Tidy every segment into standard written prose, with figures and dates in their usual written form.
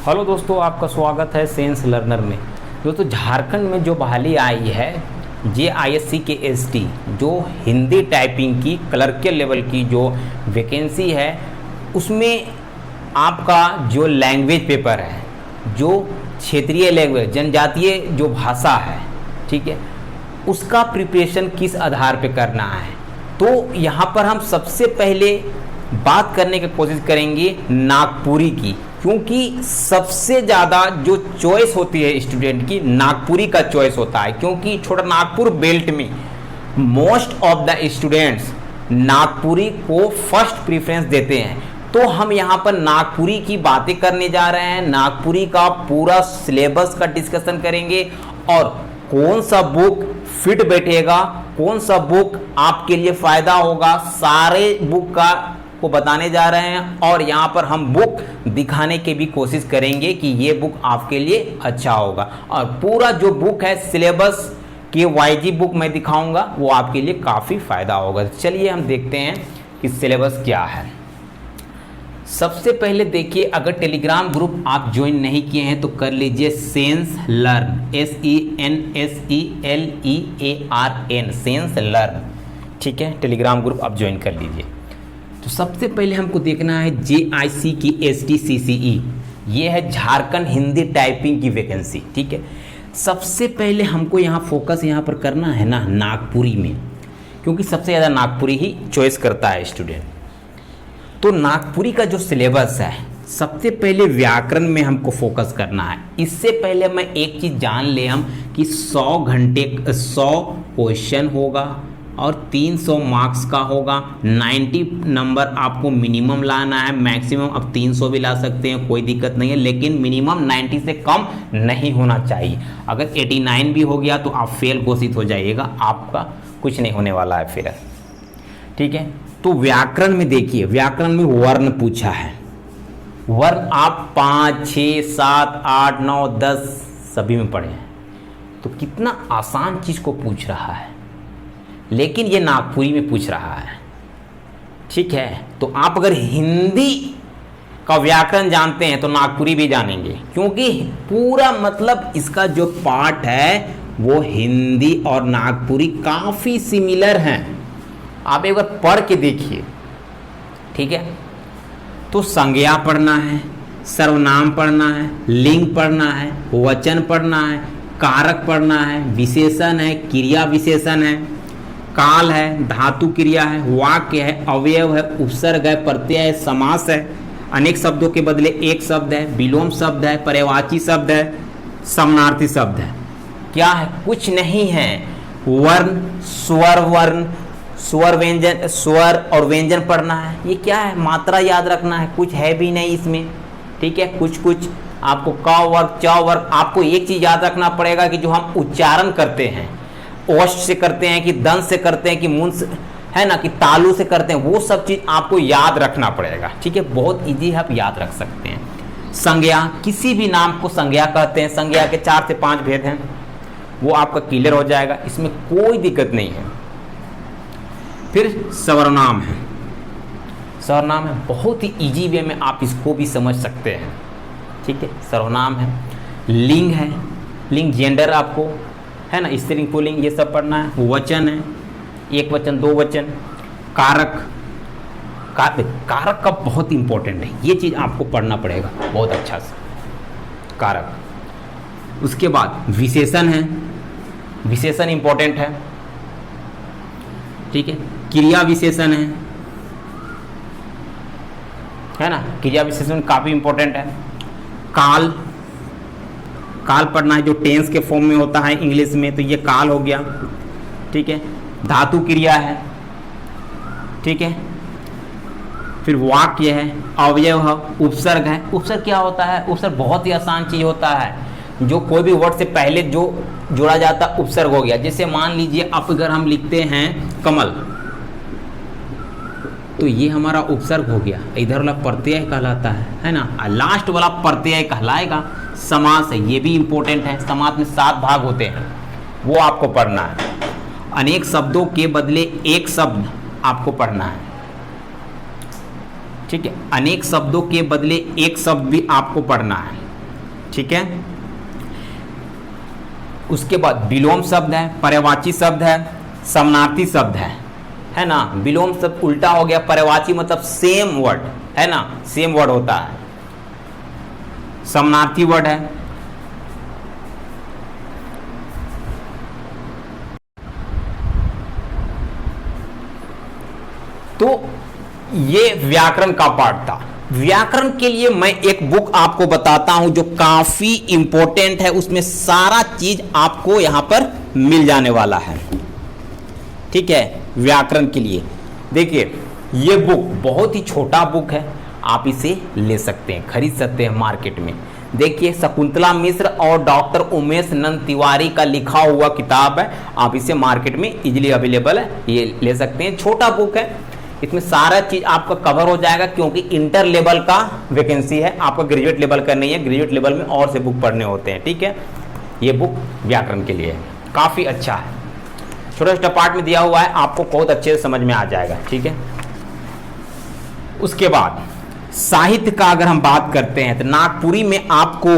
Hello दोस्तों, आपका स्वागत है सेंस लर्नर में। दोस्तों, झारखंड में जो बहाली आई है JISC के ST जो हिंदी टाइपिंग की क्लर्कियल लेवल की जो वैकेंसी है, उसमें आपका जो लैंग्वेज पेपर है, जो क्षेत्रीय लैंग्वेज जनजातीय जो भाषा है, ठीक है, उसका प्रिपरेशन किस आधार पे करना है। तो यहाँ पर हम सबसे पहले बात करने की कोशिश करेंगे नागपुरी की, क्योंकि सबसे ज़्यादा जो चॉइस होती है स्टूडेंट की नागपुरी का चॉइस होता है, क्योंकि छोटा नागपुर बेल्ट में most of the students Nagpuri को फर्स्ट प्रेफरेंस देते हैं। तो हम यहाँ पर नागपुरी की बातें करने जा रहे हैं, नागपुरी का पूरा सिलेबस का डिस्कशन करेंगे और कौन सा बुक फिट बैठेगा, कौन सा बुक आपके लिए फ़ायदा होगा, सारे बुक का को बताने जा रहे हैं। और यहाँ पर हम बुक दिखाने की भी कोशिश करेंगे कि ये बुक आपके लिए अच्छा होगा, और पूरा जो बुक है सिलेबस के YG बुक मैं दिखाऊंगा, वो आपके लिए काफ़ी फ़ायदा होगा। चलिए हम देखते हैं कि सिलेबस क्या है। सबसे पहले देखिए, अगर टेलीग्राम ग्रुप आप ज्वाइन नहीं किए हैं तो कर लीजिए sense learn, SENSELEARN, sense learn, ठीक है। टेलीग्राम ग्रुप आप ज्वाइन कर लीजिए। तो सबसे पहले हमको देखना है JIC की ST CCE, ये है झारखंड हिंदी टाइपिंग की वैकेंसी, ठीक है। सबसे पहले हमको यहाँ फोकस यहाँ पर करना है ना नागपुरी में, क्योंकि सबसे ज़्यादा नागपुरी ही चॉइस करता है स्टूडेंट। तो नागपुरी का जो सिलेबस है, सबसे पहले व्याकरण में हमको फोकस करना है। इससे पहले मैं एक चीज़ जान ले हम कि 100 क्वेश्चन होगा और 300 मार्क्स का होगा। 90 नंबर आपको मिनिमम लाना है, मैक्सिमम अब 300 भी ला सकते हैं, कोई दिक्कत नहीं है, लेकिन मिनिमम 90 से कम नहीं होना चाहिए। अगर 89 भी हो गया तो आप फेल घोषित हो जाइएगा, आपका कुछ नहीं होने वाला है फिर, ठीक है। तो व्याकरण में देखिए, व्याकरण में वर्ण पूछा है। वर्ण आप 5, 6, 7, 8, 9, 10 सभी में पढ़े हैं, तो कितना आसान चीज़ को पूछ रहा है, लेकिन ये नागपुरी में पूछ रहा है, ठीक है। तो आप अगर हिंदी का व्याकरण जानते हैं तो नागपुरी भी जानेंगे, क्योंकि पूरा मतलब इसका जो पार्ट है वो हिंदी और नागपुरी काफ़ी सिमिलर हैं। आप एक बार पढ़ के देखिए, ठीक है। तो संज्ञा पढ़ना है, सर्वनाम पढ़ना है, लिंग पढ़ना है, वचन पढ़ना है, कारक पढ़ना है, विशेषण है, क्रिया विशेषण है, काल है, धातु क्रिया है, वाक्य है, अवयव है, उपसर्ग है, प्रत्यय है, समास है, अनेक शब्दों के बदले एक शब्द है, विलोम शब्द है, पर्यायवाची शब्द है, समानार्थी शब्द है। क्या है? कुछ नहीं है। वर्ण, स्वर व्यंजन, स्वर और व्यंजन पढ़ना है। ये क्या है? मात्रा याद रखना है, कुछ है भी नहीं इसमें, ठीक है। कुछ आपको क वर्ग, च वर्ग, आपको एक चीज़ याद रखना पड़ेगा कि जो हम उच्चारण करते हैं, ओष्ठ से करते हैं कि दंत से करते हैं कि मुंह से, है ना, कि तालु से करते हैं, वो सब चीज़ आपको याद रखना पड़ेगा, ठीक है। बहुत इजी है, आप याद रख सकते हैं। संज्ञा, किसी भी नाम को संज्ञा कहते हैं। संज्ञा के 4 से 5 भेद हैं, वो आपका क्लियर हो जाएगा, इसमें कोई दिक्कत नहीं है। फिर सर्वनाम है। सर्वनाम है, बहुत ही इजी वे में आप इसको भी समझ सकते हैं, ठीक है। सर्वनाम है। लिंग है, लिंग जेंडर आपको, है ना, स्त्रीलिंग पुल्लिंग ये सब पढ़ना है। वचन है, एक वचन, दो वचन। कारक, कारक का बहुत इंपॉर्टेंट है, ये चीज़ आपको पढ़ना पड़ेगा बहुत अच्छा से, कारक। उसके बाद विशेषण है, विशेषण इंपॉर्टेंट है, ठीक है। क्रिया विशेषण है ना, क्रिया विशेषण काफ़ी इंपॉर्टेंट है। काल, काल पढ़ना है, जो टेंस के फॉर्म में होता है इंग्लिश में, तो ये काल हो गया, ठीक है। धातु क्रिया है, ठीक है। फिर वाक्य है, अवयव है, उपसर्ग है। उपसर्ग क्या होता है? उपसर्ग बहुत ही आसान चीज़ होता है, जो कोई भी वर्ड से पहले जो जोड़ा जाता उपसर्ग हो गया। जैसे मान लीजिए अब अगर हम लिखते हैं कमल, तो ये हमारा उपसर्ग हो गया, इधर वाला प्रत्यय कहलाता है ना, लास्ट वाला प्रत्यय कहलाएगा। समास है, ये भी इंपॉर्टेंट है। समास में 7 भाग होते हैं, वो आपको पढ़ना है। अनेक शब्दों के बदले एक शब्द आपको पढ़ना है, ठीक है। अनेक शब्दों के बदले एक शब्द भी आपको पढ़ना है। ठीक है। उसके बाद विलोम शब्द है, पर्यायवाची शब्द है, समानार्थी शब्द है ना। विलोम शब्द उल्टा हो गया, पर्यायवाची मतलब सेम वर्ड है ना, सेम वर्ड होता है। समानार्थी वर्ड है, तो ये व्याकरण का पार्ट था। व्याकरण के लिए मैं एक बुक आपको बताता हूं जो काफी इंपॉर्टेंट है, उसमें सारा चीज आपको यहां पर मिल जाने वाला है, ठीक है। व्याकरण के लिए देखिए, ये बुक बहुत ही छोटा बुक है, आप इसे ले सकते हैं, खरीद सकते हैं मार्केट में। देखिए, शकुंतला मिश्र और डॉक्टर उमेश नंद तिवारी का लिखा हुआ किताब है, आप इसे मार्केट में इजीली अवेलेबल है, ये ले सकते हैं। छोटा बुक है, इसमें सारा चीज आपका कवर हो जाएगा, क्योंकि इंटर लेवल का वैकेंसी है, आपका ग्रेजुएट लेवल का नहीं है। ग्रेजुएट लेवल में और से बुक पढ़ने होते हैं, ठीक है। ये बुक व्याकरण के लिए है, काफी अच्छा है, छोटा छोटा पार्ट में दिया हुआ है, आपको बहुत अच्छे से समझ में आ जाएगा, ठीक है। उसके बाद साहित्य का अगर हम बात करते हैं तो नागपुरी में आपको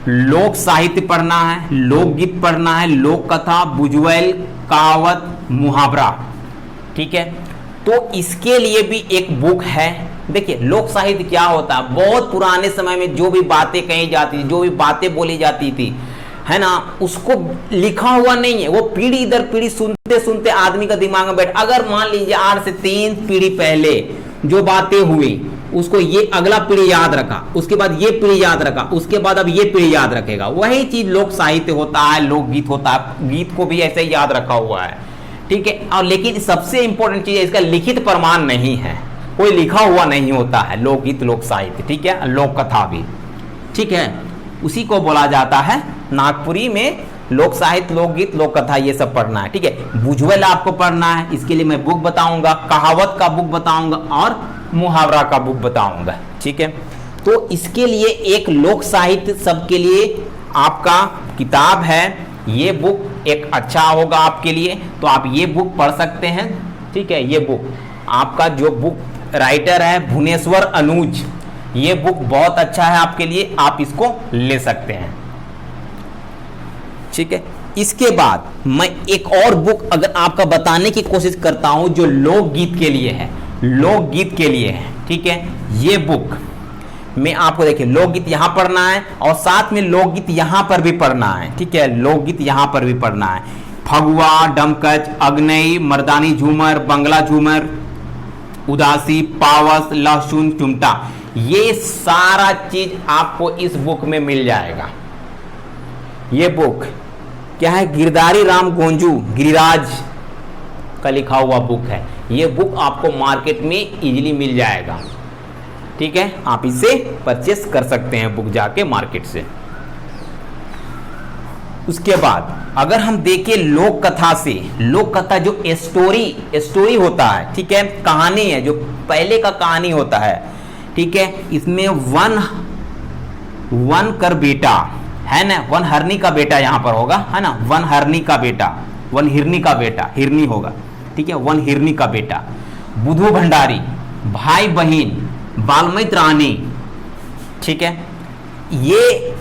लोक साहित्य पढ़ना है, लोकगीत पढ़ना है, लोक कथा, बुझवेल, कहावत, मुहावरा, ठीक है। तो इसके लिए भी एक बुक है। देखिए, लोक साहित्य क्या होता है, बहुत पुराने समय में जो भी बातें कही जाती थी, जो भी बातें बोली जाती थी, है ना, उसको लिखा हुआ नहीं है, वो पीढ़ी दर पीढ़ी सुनते सुनते आदमी का दिमाग में बैठ, अगर मान लीजिए 8 से 3 पीढ़ी पहले जो बातें हुई, उसको ये अगला पीढ़ी याद रखा, उसके बाद ये पीढ़ी याद रखा, उसके बाद अब ये पीढ़ी याद रखेगा, वही चीज लोक साहित्य होता है, लोकगीत होता है। गीत को भी ऐसे ही याद रखा हुआ है, ठीक है। और लेकिन सबसे इंपॉर्टेंट चीज है, इसका लिखित प्रमाण नहीं है, कोई लिखा हुआ नहीं होता है लोकगीत लोक साहित्य, ठीक है। लोक कथा भी, ठीक है, उसी को बोला जाता है नागपुरी में लोक साहित्य, लोकगीत, लोक कथा, ये सब पढ़ना है, ठीक है। बुझवेल आपको पढ़ना है, इसके लिए मैं बुक बताऊंगा, कहावत का बुक बताऊंगा और मुहावरा का बुक बताऊंगा, ठीक है। तो इसके लिए एक लोक साहित्य सबके लिए आपका किताब है, ये बुक एक अच्छा होगा आपके लिए, तो आप ये बुक पढ़ सकते हैं, ठीक है। ये बुक आपका जो बुक राइटर है भुवनेश्वर अनुज, ये बुक बहुत अच्छा है आपके लिए, आप इसको ले सकते हैं, ठीक है। इसके बाद मैं एक और बुक अगर आपका बताने की कोशिश करता हूं जो लोकगीत के लिए है, लोकगीत के लिए है, ठीक है। ये बुक में आपको देखिए लोकगीत यहां पढ़ना है और साथ में लोकगीत यहां पर भी पढ़ना है, ठीक है। लोकगीत यहां पर भी पढ़ना है, फगुआ, डमकच, अग्नई, मर्दानी झूमर, बंगला झूमर, उदासी, पावस, लहसुन, चुमटा, ये सारा चीज आपको इस बुक में मिल जाएगा। ये बुक क्या है, गिरधारी राम गोंजू गिरिराज का लिखा हुआ बुक है। ये बुक आपको मार्केट में इजीली मिल जाएगा, ठीक है। आप इसे परचेस कर सकते हैं बुक जाके मार्केट से। उसके बाद अगर हम देखें लोक कथा से, लोक कथा जो स्टोरी होता है, ठीक है, कहानी है, जो पहले का कहानी होता है, ठीक है। इसमें वन कर बेटा है ना, वन हरनी का बेटा यहां पर होगा, है ना, वन हरनी का बेटा, वन हिरनी का बेटा, हिरनी होगा, ठीक है, वन हिरनी का बेटा, बुधू भंडारी, भाई बहन, बाल्मीकि रानी, ठीक है। ये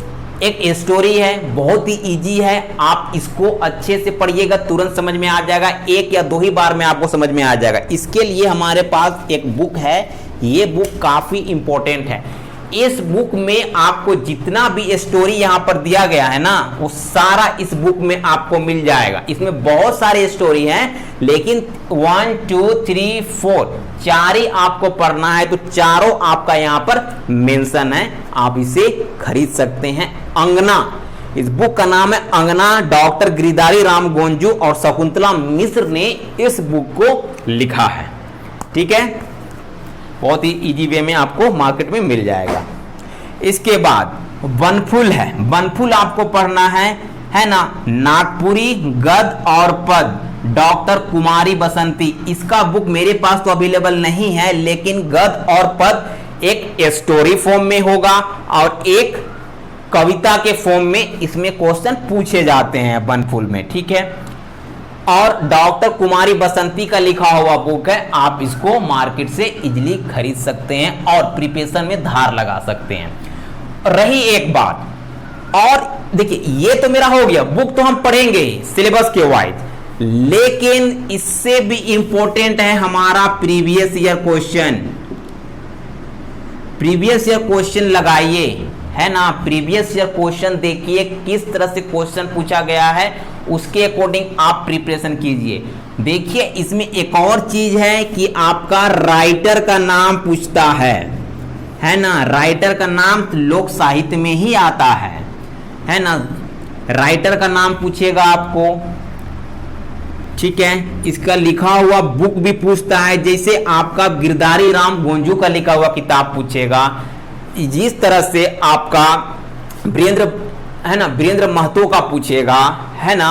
एक स्टोरी है, बहुत ही इजी है, आप इसको अच्छे से पढ़िएगा, तुरंत समझ में आ जाएगा, 1 या 2 ही बार में आपको समझ में आ जाएगा। इसके लिए हमारे पास एक बुक है, ये बुक काफी इंपॉर्टेंट है। इस बुक में आपको जितना भी स्टोरी यहां पर दिया गया है ना, वो सारा इस बुक में आपको मिल जाएगा। इसमें बहुत सारे स्टोरी हैं, लेकिन 1 2 3 4 4 ही आपको पढ़ना है, तो चारों आपका यहां पर मेंशन है, आप इसे खरीद सकते हैं। अंगना, इस बुक का नाम है अंगना, डॉक्टर गिरधारी राम गोंजू और शकुंतला मिश्र ने इस बुक को लिखा है, ठीक है। बहुत ही इजी वे में आपको मार्केट में मिल जाएगा। इसके बाद वनफुल है, वनफुल आपको पढ़ना है ना, नागपुरी गद और पद, डॉक्टर कुमारी बसंती। इसका बुक मेरे पास तो अवेलेबल नहीं है, लेकिन गद और पद एक स्टोरी फॉर्म में होगा और एक कविता के फॉर्म में इसमें क्वेश्चन पूछे जाते हैं वनफुल में, ठीक है। और डॉक्टर कुमारी बसंती का लिखा हुआ बुक है, आप इसको मार्केट से इजीली खरीद सकते हैं और प्रिपरेशन में धार लगा सकते हैं। रही एक बात, और देखिए ये तो मेरा हो गया, बुक तो हम पढ़ेंगे सिलेबस के वाइज, लेकिन इससे भी इंपॉर्टेंट है हमारा previous year question. Previous year question लगाइए, है ना, प्रीवियस ईयर क्वेश्चन देखिए किस तरह से क्वेश्चन पूछा गया है, उसके अकॉर्डिंग आप प्रिपरेशन कीजिए। देखिए इसमें एक और चीज है कि आपका राइटर का नाम पूछता है ना, राइटर का नाम लोक साहित्य में ही आता है ना, राइटर का नाम पूछेगा आपको, ठीक है। इसका लिखा हुआ बुक भी पूछता है, जैसे आपका गिरधारी राम गोंजू का लिखा हुआ किताब पूछेगा, जिस तरह से आपका वीरेंद्र महतो का पूछेगा, है ना,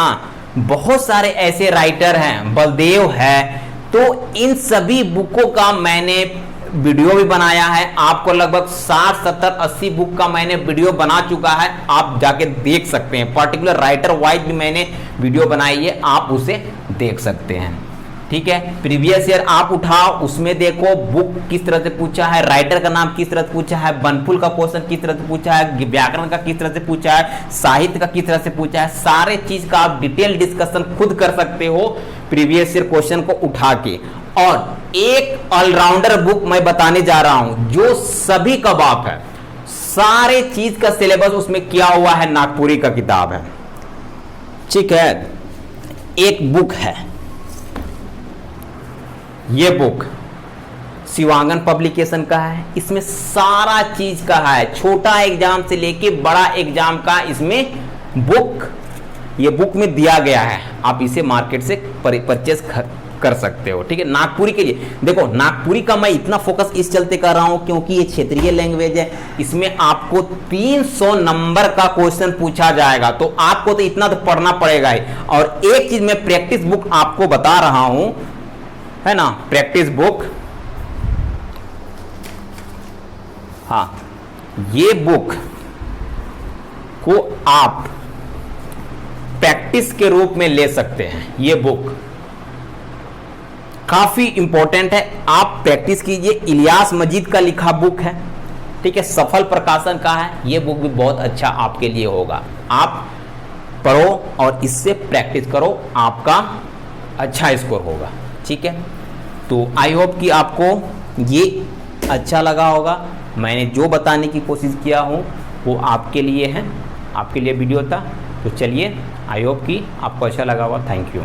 बहुत सारे ऐसे राइटर हैं, बलदेव है। तो इन सभी बुकों का मैंने वीडियो भी बनाया है, आपको लगभग 60, 70, 80 बुक का मैंने वीडियो बना चुका है, आप जाके देख सकते हैं। पर्टिकुलर राइटर वाइज भी मैंने वीडियो बनाई है, आप उसे देख सकते हैं, ठीक है। प्रीवियस ईयर आप उठाओ, उसमें देखो बुक किस तरह से पूछा है, राइटर का नाम किस तरह से पूछा है, बनफुल का क्वेश्चन किस तरह से पूछा है, व्याकरण का किस तरह से पूछा है, साहित्य का किस तरह से पूछा है, सारे चीज का आप डिटेल डिस्कशन खुद कर सकते हो प्रीवियस ईयर क्वेश्चन को उठा के। और एक ऑलराउंडर बुक मैं बताने जा रहा हूं जो सभी का बाप है, सारे चीज का सिलेबस उसमें किया हुआ है, नागपुरी का किताब है, ठीक है। एक बुक है, ये बुक शिवांगन पब्लिकेशन का है, इसमें सारा चीज का है, छोटा एग्जाम से लेके बड़ा एग्जाम का इसमें बुक, ये बुक में दिया गया है, आप इसे मार्केट से परचेस कर सकते हो, ठीक है। नागपुरी के लिए देखो, नागपुरी का मैं इतना फोकस इस चलते कर रहा हूं क्योंकि ये क्षेत्रीय लैंग्वेज है, इसमें आपको 300 नंबर का क्वेश्चन पूछा जाएगा, तो आपको तो इतना तो पढ़ना पड़ेगा ही। और एक चीज मैं प्रैक्टिस बुक आपको बता रहा हूं, है ना, प्रैक्टिस बुक, हाँ, ये बुक को आप प्रैक्टिस के रूप में ले सकते हैं। ये बुक काफी इंपॉर्टेंट है, आप प्रैक्टिस कीजिए। इलियास मजीद का लिखा बुक है, ठीक है, सफल प्रकाशन का है, ये बुक भी बहुत अच्छा आपके लिए होगा। आप पढ़ो और इससे प्रैक्टिस करो, आपका अच्छा स्कोर होगा, ठीक है। तो आई होप कि आपको ये अच्छा लगा होगा, मैंने जो बताने की कोशिश किया हूँ वो आपके लिए है, आपके लिए वीडियो था। तो चलिए, आई होप कि आपको अच्छा लगा होगा। Thank you.